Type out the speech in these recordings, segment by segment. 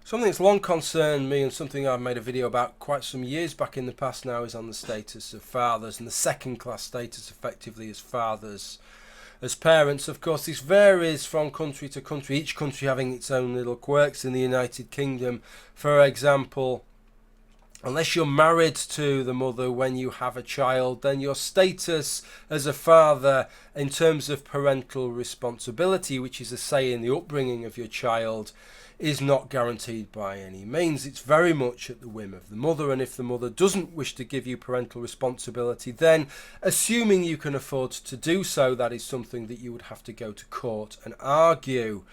Something that's long concerned me and something I've made a video about quite some years back in the past now is on the status of fathers and the second class status effectively as fathers. As parents, of course, this varies from country to country, each country having its own little quirks. In the United Kingdom, for example, unless you're married to the mother when you have a child, then your status as a father in terms of parental responsibility, which is a say in the upbringing of your child, is not guaranteed by any means. It's very much at the whim of the mother, and if the mother doesn't wish to give you parental responsibility, then assuming you can afford to do so, that is something that you would have to go to court and argue.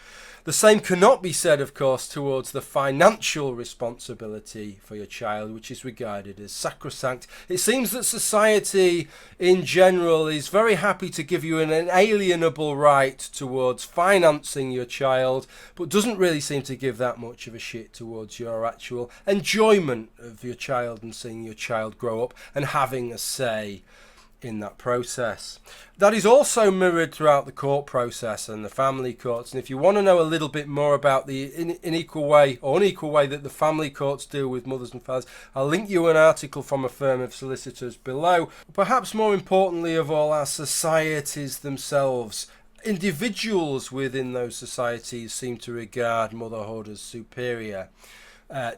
The same cannot be said, of course, towards the financial responsibility for your child, which is regarded as sacrosanct. It seems that society in general is very happy to give you an inalienable right towards financing your child, but doesn't really seem to give that much of a shit towards your actual enjoyment of your child and seeing your child grow up and having a say in that process. That is also mirrored throughout the court process and the family courts. And if you want to know a little bit more about the unequal way that the family courts deal with mothers and fathers, I'll link you an article from a firm of solicitors below. Perhaps more importantly of all, our societies themselves. Individuals within those societies seem to regard motherhood as superior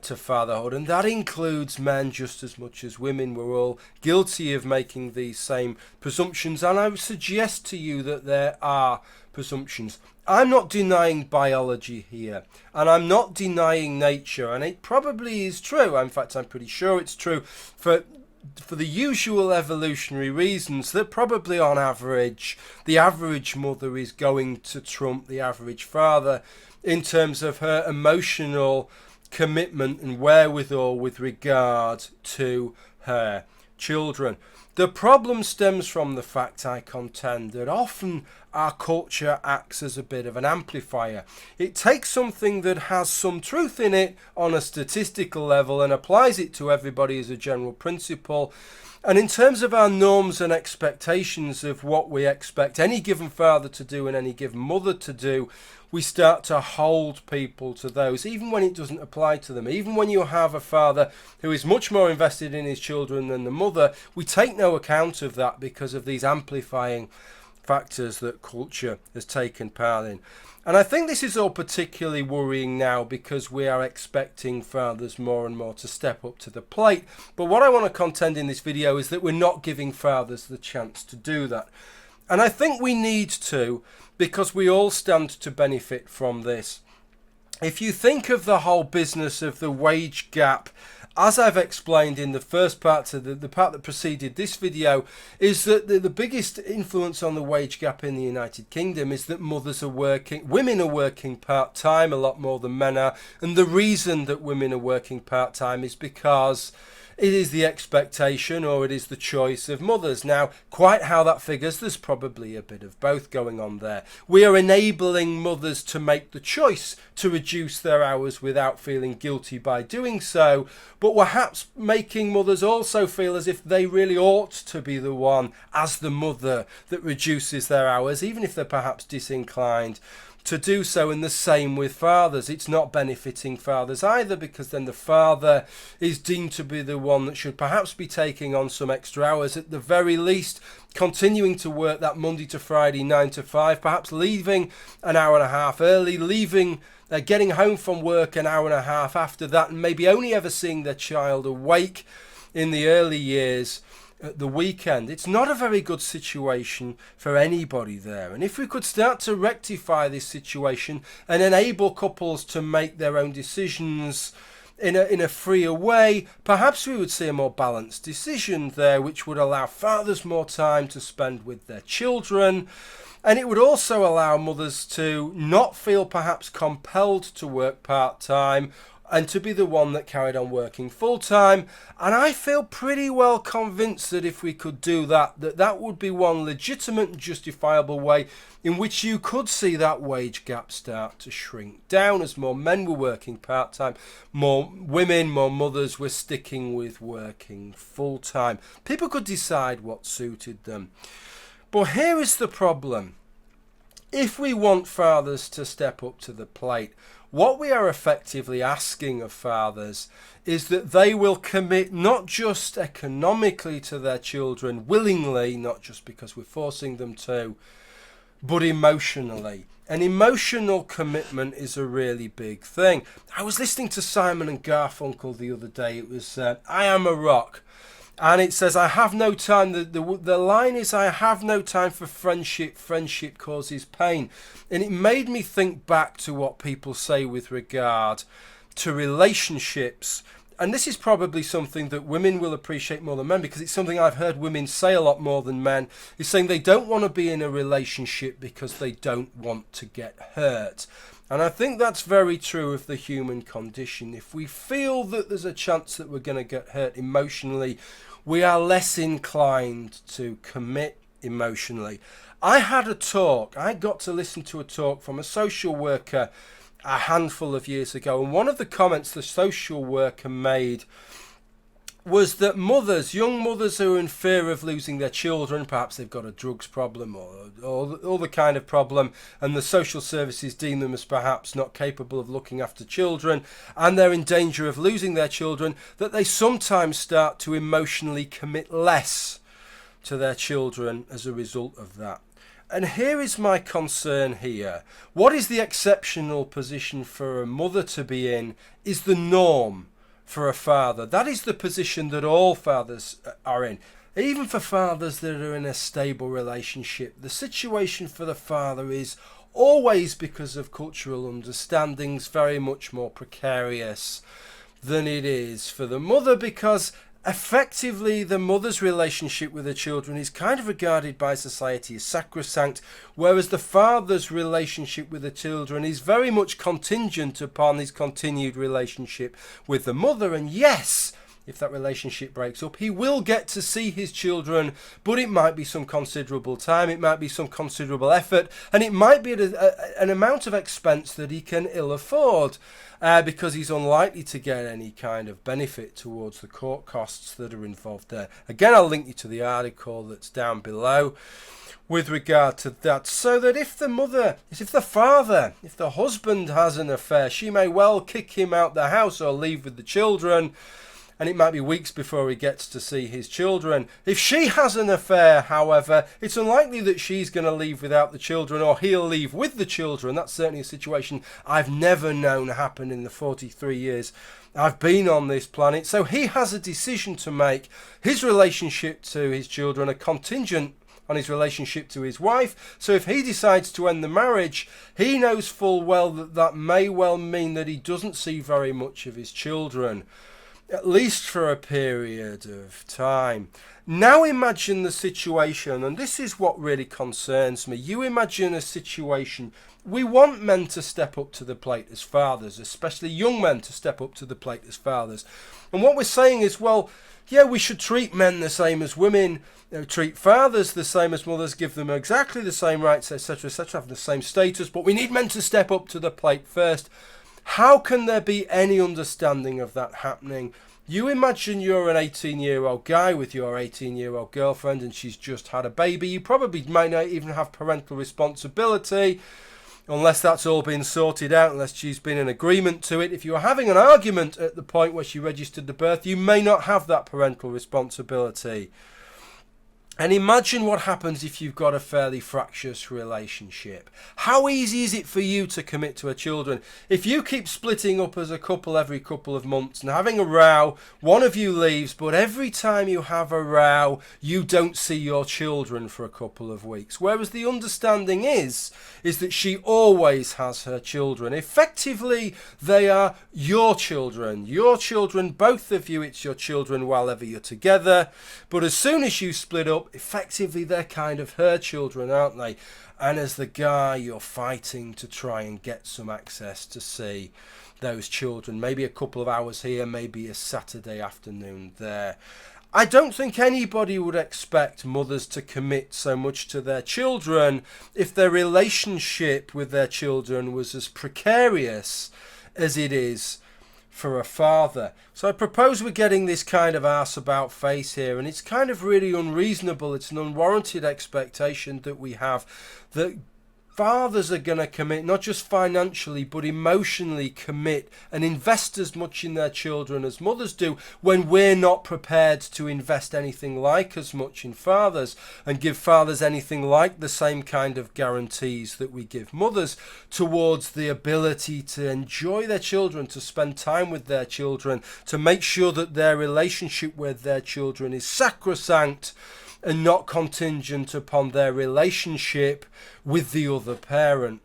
to fatherhood, and that includes men just as much as women. We're all guilty of making these same presumptions, and I would suggest to you that there are presumptions. I'm not denying biology here, and I'm not denying nature, and it probably is true. In fact, I'm pretty sure it's true for the usual evolutionary reasons that probably on average the average mother is going to trump the average father in terms of her emotional commitment and wherewithal with regard to her children. The problem stems from the fact, I contend, that often our culture acts as a bit of an amplifier. It takes something that has some truth in it on a statistical level and applies it to everybody as a general principle. And in terms of our norms and expectations of what we expect any given father to do and any given mother to do, we start to hold people to those, even when it doesn't apply to them. Even when you have a father who is much more invested in his children than the mother, we take no account of that because of these amplifying factors that culture has taken part in. And I think this is all particularly worrying now because we are expecting fathers more and more to step up to the plate. But what I want to contend in this video is that we're not giving fathers the chance to do that. And I think we need to, because we all stand to benefit from this. If you think of the whole business of the wage gap, as I've explained in the first part of the part that preceded this video, is that the biggest influence on the wage gap in the United Kingdom is that women are working part-time a lot more than men are, and the reason that women are working part-time is because it is the expectation or it is the choice of mothers. Now, quite how that figures, there's probably a bit of both going on there. We are enabling mothers to make the choice to reduce their hours without feeling guilty by doing so, but perhaps making mothers also feel as if they really ought to be the one, as the mother, that reduces their hours, even if they're perhaps disinclined to do so. And the same with fathers. It's not benefiting fathers either, because then the father is deemed to be the one that should perhaps be taking on some extra hours, at the very least continuing to work that Monday to Friday 9 to 5, perhaps leaving an hour and a half early, getting home from work an hour and a half after that, and maybe only ever seeing their child awake in the early years at the weekend. It's not a very good situation for anybody there. And if we could start to rectify this situation and enable couples to make their own decisions in a freer way, perhaps we would see a more balanced decision there, which would allow fathers more time to spend with their children. And it would also allow mothers to not feel perhaps compelled to work part-time and to be the one that carried on working full-time. And I feel pretty well convinced that if we could do that, that would be one legitimate and justifiable way in which you could see that wage gap start to shrink down as more men were working part-time, more women, more mothers were sticking with working full-time. People could decide what suited them. But here is the problem. If we want fathers to step up to the plate, what we are effectively asking of fathers is that they will commit not just economically to their children willingly, not just because we're forcing them to, but emotionally. An emotional commitment is a really big thing. I was listening to Simon and Garfunkel the other day. It was I Am a Rock. And it says, I have no time. The line is, I have no time for friendship. Friendship causes pain. And it made me think back to what people say with regard to relationships. And this is probably something that women will appreciate more than men, because it's something I've heard women say a lot more than men, is saying they don't want to be in a relationship because they don't want to get hurt. And I think that's very true of the human condition. If we feel that there's a chance that we're going to get hurt emotionally, we are less inclined to commit emotionally. I got to listen to a talk from a social worker a handful of years ago, and one of the comments the social worker made was that young mothers who are in fear of losing their children, perhaps they've got a drugs problem or the kind of problem, and the social services deem them as perhaps not capable of looking after children, and they're in danger of losing their children, that they sometimes start to emotionally commit less to their children as a result of that. And here is my concern here. What is the exceptional position for a mother to be in is the norm for a father. That is the position that all fathers are in. Even for fathers that are in a stable relationship, the situation for the father is always, because of cultural understandings, very much more precarious than it is for the mother, because effectively the mother's relationship with her children is kind of regarded by society as sacrosanct, whereas the father's relationship with the children is very much contingent upon his continued relationship with the mother. And yes, if that relationship breaks up, he will get to see his children, but it might be some considerable time, it might be some considerable effort, and it might be an amount of expense that he can ill afford, because he's unlikely to get any kind of benefit towards the court costs that are involved there. Again, I'll link you to the article that's down below with regard to that, so that if the husband has an affair, she may well kick him out the house or leave with the children, and it might be weeks before he gets to see his children. If she has an affair, however, it's unlikely that she's going to leave without the children, or he'll leave with the children. That's certainly a situation I've never known happen in the 43 years I've been on this planet. So he has a decision to make. His relationship to his children are contingent on his relationship to his wife. So if he decides to end the marriage, he knows full well that that may well mean that he doesn't see very much of his children, at least for a period of time. Now imagine the situation, and this is what really concerns me. You imagine a situation, we want men to step up to the plate as fathers, especially young men to step up to the plate as fathers. And what we're saying is, well, yeah, we should treat men the same as women, treat fathers the same as mothers, give them exactly the same rights, etc., have the same status, but we need men to step up to the plate first. How can there be any understanding of that happening? You imagine you're an 18-year-old guy with your 18-year-old girlfriend, and she's just had a baby. You probably might not even have parental responsibility, unless that's all been sorted out, unless she's been in agreement to it. If you're having an argument at the point where she registered the birth, you may not have that parental responsibility. And imagine what happens if you've got a fairly fractious relationship. How easy is it for you to commit to her children? If you keep splitting up as a couple every couple of months and having a row, one of you leaves, but every time you have a row, you don't see your children for a couple of weeks. Whereas the understanding is that she always has her children. Effectively, they are your children. Your children, both of you, it's your children while ever you're together. But as soon as you split up, effectively they're kind of her children, aren't they? And as the guy, you're fighting to try and get some access to see those children. Maybe a couple of hours here, maybe a Saturday afternoon there. I don't think anybody would expect mothers to commit so much to their children if their relationship with their children was as precarious as it is for a father. So I propose we're getting this kind of arse about face here, and it's kind of really unreasonable. It's an unwarranted expectation that we have that fathers are going to commit, not just financially, but emotionally commit and invest as much in their children as mothers do, when we're not prepared to invest anything like as much in fathers and give fathers anything like the same kind of guarantees that we give mothers towards the ability to enjoy their children, to spend time with their children, to make sure that their relationship with their children is sacrosanct and not contingent upon their relationship with the other parent.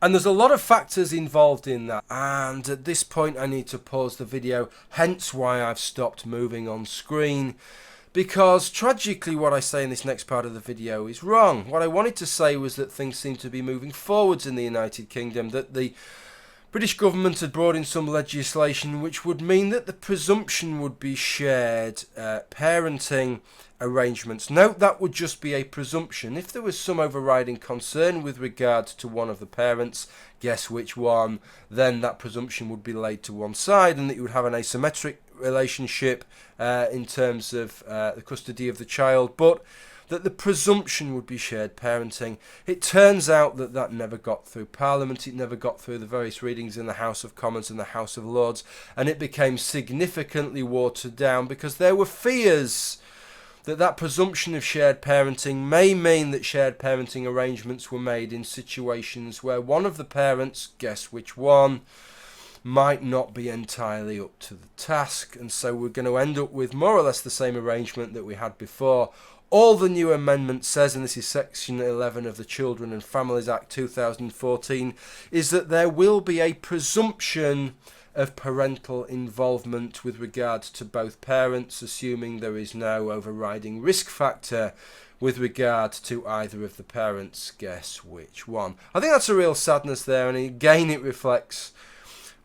And there's a lot of factors involved in that. And at this point I need to pause the video, hence why I've stopped moving on screen. Because tragically what I say in this next part of the video is wrong. What I wanted to say was that things seem to be moving forwards in the United Kingdom, that the British government had brought in some legislation which would mean that the presumption would be shared parenting arrangements. Note, that would just be a presumption. If there was some overriding concern with regard to one of the parents, guess which one, then that presumption would be laid to one side and that you would have an asymmetric relationship in terms of the custody of the child, but that the presumption would be shared parenting. It turns out that that never got through Parliament, it never got through the various readings in the House of Commons and the House of Lords, and it became significantly watered down because there were fears that that presumption of shared parenting may mean that shared parenting arrangements were made in situations where one of the parents, guess which one, might not be entirely up to the task, and so we're going to end up with more or less the same arrangement that we had before. All the new amendment says, and this is section 11 of the Children and Families Act 2014, is that there will be a presumption of parental involvement with regard to both parents, assuming there is no overriding risk factor with regard to either of the parents, guess which one. I think that's a real sadness there, and again it reflects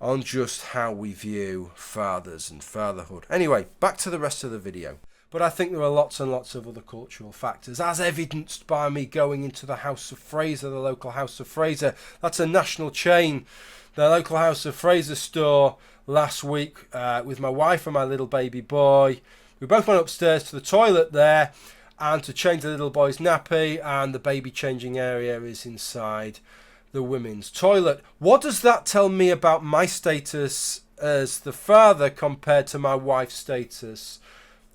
on just how we view fathers and fatherhood. Anyway, back to the rest of the video. But I think there are lots and lots of other cultural factors, as evidenced by me going into the House of Fraser, the local House of Fraser. That's a national chain. The local House of Fraser store last week with my wife and my little baby boy. We both went upstairs to the toilet there and to change the little boy's nappy, and the baby changing area is inside the women's toilet. What does that tell me about my status as the father compared to my wife's status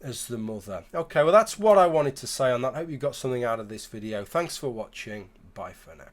as the mother? Okay, well that's what I wanted to say on that. I hope you got something out of this video. Thanks for watching. Bye for now.